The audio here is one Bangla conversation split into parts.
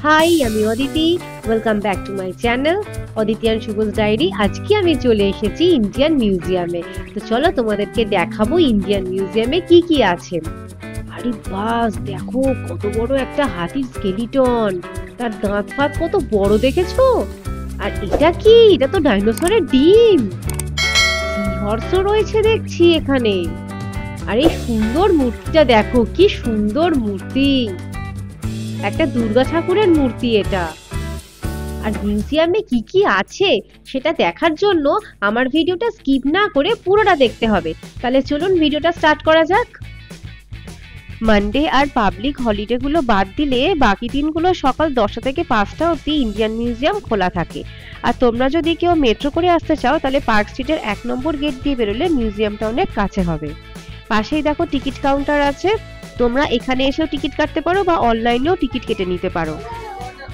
হাই, আমি Aditi. Welcome back to my channel Aditi and Shubh's diary. আজকে আমি চলে এসেছি ইন্ডিয়ান মিউজিয়ামে। তো চলো তোমাদেরকে দেখাবো ইন্ডিয়ান মিউজিয়ামে কি কি আছে। আরে বাস, দেখো কত বড় একটা হাতির স্কেলিটন। তার দাঁত ফাঁত কত বড় দেখেছো? আর এটা কি? এটা তো ডাইনোসরের ডিম। সিংহর্ষ রয়েছে দেখছি এখানে। আর এই সুন্দর মূর্তিটা দেখো, কি সুন্দর মূর্তি। একটা দুর্গা ঠাকুরের মূর্তি এটা। আর মিউজিয়ামে কি কি আছে সেটা দেখার জন্য আমার ভিডিওটা স্কিপ না করে পুরোটা দেখতে হবে। তাহলে চলুন ভিডিওটা স্টার্ট করা যাক। মানডে আর পাবলিক হলিডে গুলো বাদ দিলে বাকি দিনগুলো সকাল 10টা থেকে 5টা অবধি ইন্ডিয়ান মিউজিয়াম খোলা থাকে। আর তোমরা যদি কেউ মেট্রো করে আসতে চাও তাহলে পার্ক স্ট্রিটের 1 নম্বর গেট দিয়ে বেরোলে মিউজিয়ামটা অনেক কাছে হবে। পাশেই দেখো টিকিট কাউন্টার আছে। তোমরা এখানে এসেও টিকিট কাটতে পারো বা অনলাইনেও টিকিট কেটে নিতে পারো।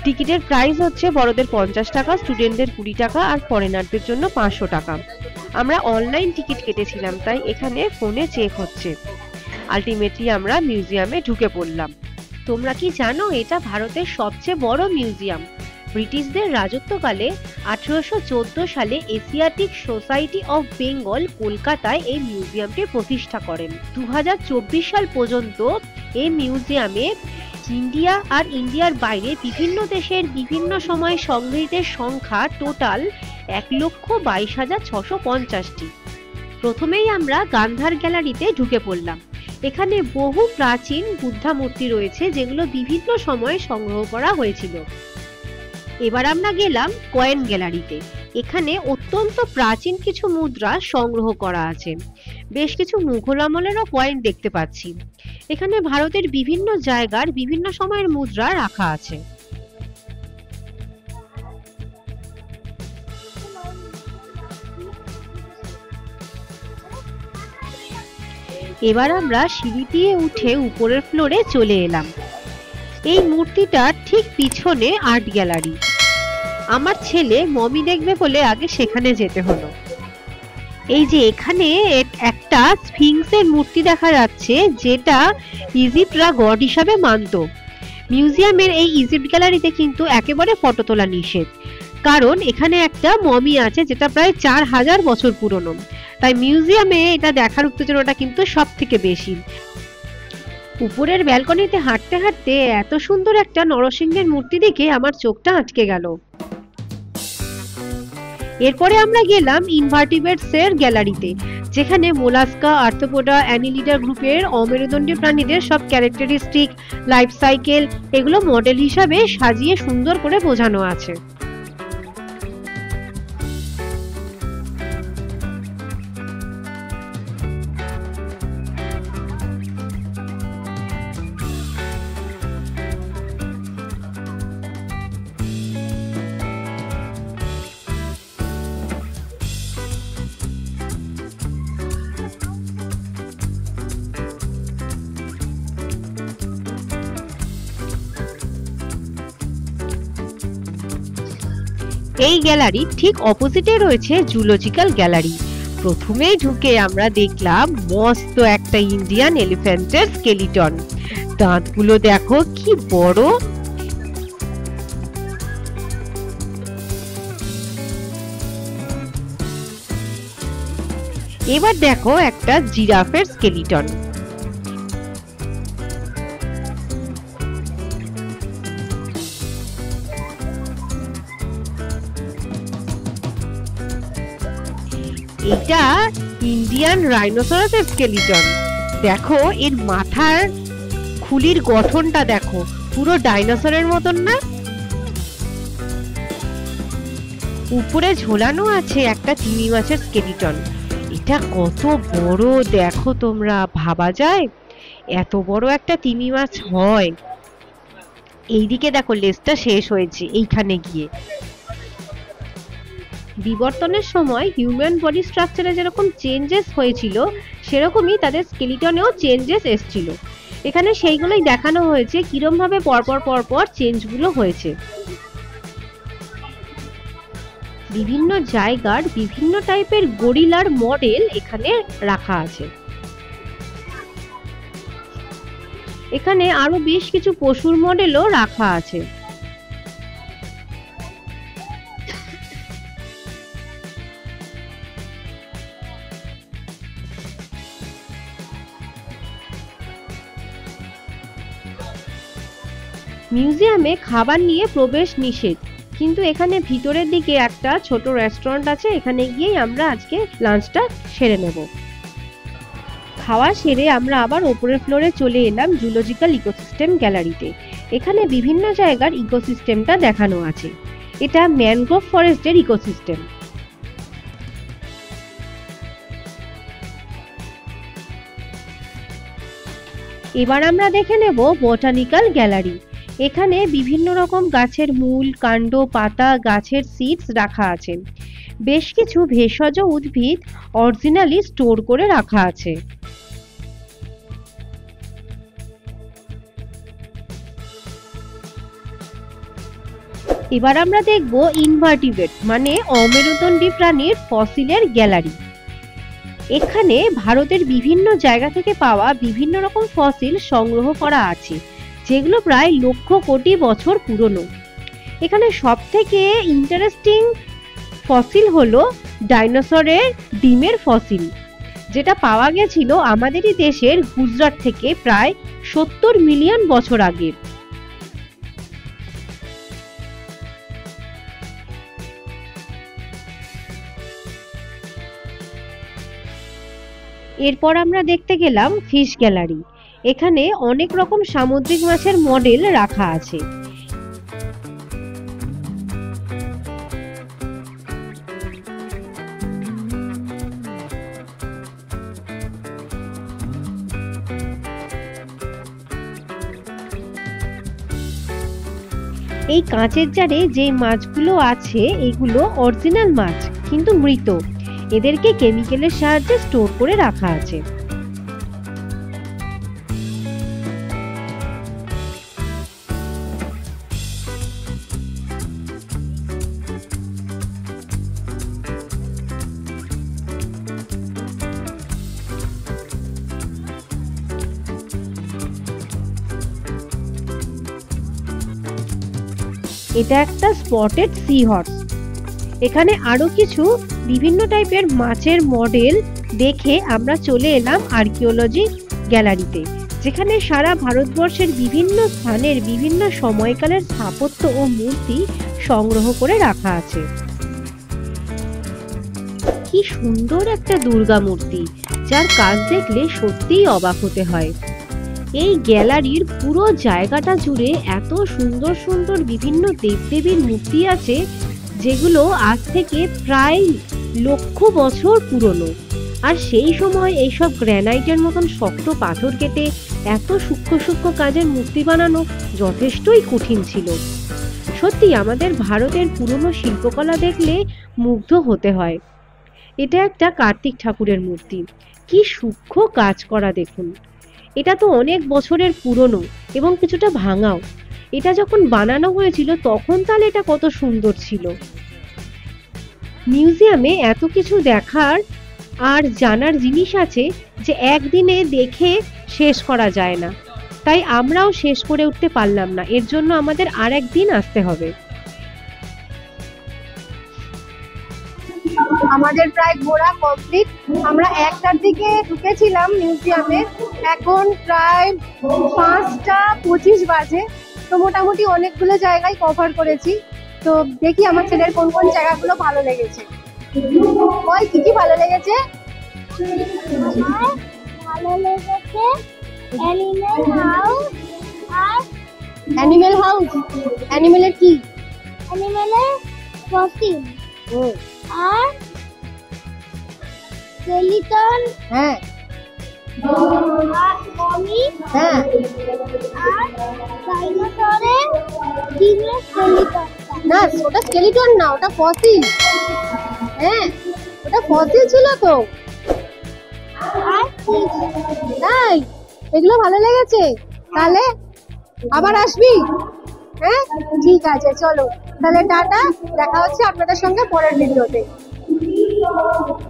টিকিটের প্রাইস হচ্ছে বড়দের 50 টাকা, স্টুডেন্টদের 20 টাকা আর ফরেনারদের জন্য 500 টাকা। আমরা অনলাইন টিকিট কেটেছিলাম, তাই এখানে ফোনে চেক হচ্ছে। আলটিমেটলি আমরা মিউজিয়ামে ঢুকে পড়লাম। তোমরা কি জানো এটা ভারতের সবচেয়ে বড় মিউজিয়াম? ব্রিটিশদের রাজত্বকালে 1814 সালে এশিয়াটিক সোসাইটি অফ বেঙ্গল কলকাতায় এই মিউজিয়ামটি প্রতিষ্ঠা করেন। 2024 সাল পর্যন্ত এই মিউজিয়ামে ইন্ডিয়া আর ইন্ডিয়ার বাইরে বিভিন্ন দেশের বিভিন্ন সময় সংগৃহীতের সংখ্যা টোটাল 1,22,650টি। প্রথমেই আমরা গান্ধার গ্যালারিতে ঢুকে পড়লাম। এখানে বহু প্রাচীন বুদ্ধা মূর্তি রয়েছে যেগুলো বিভিন্ন সময়ে সংগ্রহ করা হয়েছিল। এবার আমরা গেলাম কয়েন গ্যালারিতে। এখানে অত্যন্ত প্রাচীন কিছু মুদ্রা সংগ্রহ করা আছে। বেশ কিছু মুঘল আমলেরও কয়েন দেখতে পাচ্ছি। এখানে ভারতের বিভিন্ন জায়গার বিভিন্ন সময়ের মুদ্রা রাখা আছে। এবার আমরা সিঁড়ি দিয়ে উঠে উপরের ফ্লোরে চলে এলাম। এই মূর্তিটার ঠিক পিছনে আর্ট গ্যালারি। আমার ছেলে মমি দেখবে বলে আগে সেখানে যেতে হলো। এই যে এখানে একটা স্ফিংসের মূর্তি দেখা যাচ্ছে, যেটা ইজিপ্টরা গড হিসাবে মানত। মিউজিয়ামের এই ইজিপ্ট গ্যালারিতে কিন্তু একেবারে ফটো তোলা নিষেধ, কারণ এখানে একটা মমি আছে যেটা প্রায় 4000 বছর পুরনো। তাই মিউজিয়ামে এটা দেখার উত্তেজনাটা কিন্তু সব থেকে বেশি। উপরের ব্যালকনিতে হাঁটতে হাঁটতে এত সুন্দর একটা নরসিংহের মূর্তি দেখে আমার চোখটা আটকে গেল। এরপরে আমরা গেলাম ইনভার্টিব্রেটস এর গ্যালারিতে, যেখানে মোলাস্কা, আর্থ্রোপোডা, অ্যানিলিডা গ্রুপের অমেরুদণ্ডী প্রাণীদের সব ক্যারেক্টারিস্টিক, লাইফ সাইকেল এগুলো মডেল হিসাবে সাজিয়ে সুন্দর করে বোঝানো আছে। এই গ্যালারির ঠিক অপোজিটে রয়েছে জুলজিক্যাল গ্যালারি। প্রথমেই ঢুকে আমরা দেখলাম মস্ত একটা ইন্ডিয়ান এলিফ্যান্টের স্কেলিটন। দাঁতগুলো দেখো কি বড়। এবার দেখো একটা জিরাফের স্কেলিটন। এটা ইন্ডিয়ান রাইনোসরাসের স্কেলিটন। দেখো এর মাথার খুলির গঠনটা দেখো, পুরো ডাইনোসরের মতন না? উপরে ঝোলানো আছে একটা তিমি মাছের স্কেলিটন। এটা কত বড় দেখো তোমরা, ভাবা যায় এত বড় একটা তিমি মাছ হয়? এইদিকে দেখো লেজটা শেষ হয়েছে এইখানে গিয়ে। বিবর্তনের সময় হিউম্যান বডি স্ট্রাকচারে যেরকম চেঞ্জেস হয়েছিল, সেরকমই তাদের স্কেলিটনেও চেঞ্জেস এসেছিল। এখানে সেইগুলোই দেখানো হয়েছে কিরম ভাবে পরপর পরপর চেঞ্জগুলো হয়েছে। বিভিন্ন জায়গার বিভিন্ন টাইপের গরিলার মডেল এখানে রাখা আছে। এখানে আরো বেশ কিছু পশুর মডেলও রাখা আছে। মিউজিয়ামে খাবার নিয়ে প্রবেশ নিষেধ, কিন্তু এখানে ভিতরের দিকে একটা ছোট রেস্টুরেন্ট আছে, এখানে গিয়েই আমরা আজকে লাঞ্চটা সেরে নেব। খাওয়া সেরে আমরা আবার ওপরের ফ্লোরে চলে এলাম জুলজিক্যাল ইকোসিস্টেম গ্যালারিতে। এখানে বিভিন্ন জায়গার ইকোসিস্টেমটা দেখানো আছে। এটা ম্যানগ্রোভ ফরেস্টের ইকোসিস্টেম। এবার আমরা দেখে নেব বটানিক্যাল গ্যালারি। এখানে বিভিন্ন রকম গাছের মূল, কাণ্ড, পাতা, গাছের সিডস রাখা আছে। বেশ কিছু ভেষজ উদ্ভিদ অরিজিনালি স্টোর করে রাখা আছে। এবার আমরা দেখব ইনভার্টিব্রেট মানে অমেরুদণ্ডী প্রাণীর ফসিলের গ্যালারি। এখানে ভারতের বিভিন্ন জায়গা থেকে পাওয়া বিভিন্ন রকম ফসিল সংগ্রহ করা আছে, যেগুলো প্রায় লক্ষ কোটি বছর পুরনো। এখানে সব থেকে ইন্টারেস্টিং ফসিল হলো ডাইনোসরের ডিমের ফসিল, যেটা পাওয়া গেছিল আমাদেরই দেশের গুজরাট থেকে প্রায় 70 মিলিয়ন বছর আগে। এরপর আমরা দেখতে গেলাম ফিশ গ্যালারি। এখানে অনেক রকম সামুদ্রিক মাছের মডেল রাখা আছে। এই কাঁচের জারে যে মাছগুলো আছে এগুলো অরিজিনাল মাছ, কিন্তু মৃত। এদেরকে কেমিক্যালের সাহায্যে স্টোর করে রাখা আছে। এটা একটা স্পটেড সি হর্স। এখানে আরো কিছু বিভিন্ন টাইপের মাছের মডেল দেখে আমরা চলে এলাম আর্কিওলজি গ্যালারিতে, যেখানে সারা ভারতবর্ষের বিভিন্ন স্থানের বিভিন্ন সময়কালের স্থাপত্য ও মূর্তি সংগ্রহ করে রাখা আছে। কি সুন্দর একটা দুর্গা মূর্তি, যার কাজ দেখলে সত্যিই অবাক হতে হয়। এই গ্যালারির পুরো জায়গাটা জুড়ে এত সুন্দর সুন্দর বিভিন্ন দেবদেবীর মূর্তি আছে, যেগুলো আজ থেকে প্রায় লক্ষ বছর পুরনো। আর সেই সময় এইসব গ্রানাইটের মতন শক্ত পাথর কেটে এত সূক্ষ্ম সূক্ষ্ম কাজের মূর্তি বানানো যথেষ্টই কঠিন ছিল। সত্যি আমাদের ভারতের পুরনো শিল্পকলা দেখলে মুগ্ধ হতে হয়। এটা একটা কার্তিক ঠাকুরের মূর্তি, কি সূক্ষ্ম কাজ করা দেখুন। এটা তো অনেক বছরের পুরনো এবং কিছুটা ভাঙাও। এটা যখন বানানো হয়েছিল তখন তাহলে এটা কত সুন্দর ছিল। মিউজিয়ামে এত কিছু দেখার আর জানার জিনিস আছে যে একদিনে দেখে শেষ করা যায় না, তাই আমরাও শেষ করে উঠতে পারলাম না। এর জন্য আমাদের আর একদিন আসতে হবে। আমাদের প্রায় ঘোরা কমপ্লিট। আমরা 1টার দিকে ঢুকেছিলাম মিউজিয়ামে, এখন প্রায় 5টা 25 বাজে। তো মোটামুটি অনেকগুলো জায়গায় কভার করেছি। তো দেখি আমার ছেলের কোন কোন জায়গাগুলো ভালো লেগেছে। ওই কি কি ভালো লেগেছে? ভালো লেগেছে অ্যানিমেল হাউস। আর অ্যানিমেল হাউস, অ্যানিমেলের কি? অ্যানিমেলের ফসিল। আর স্কেলিটন। হ্যাঁ আর মমি। হ্যাঁ আর ডাইনোসরের ডিমের স্কেলিটন। না, ওটা স্কেলিটন না, ওটা ফসিল। হ্যাঁ, ওটা ফসিল ছিল তো। আর তাই এগুলো ভালো লেগেছে? তাহলে আবার আসবি? হ্যাঁ ঠিক আছে, চলো তাহলে টাটা। দেখা হচ্ছে আপনাদের সঙ্গে পরের ভিডিওতে।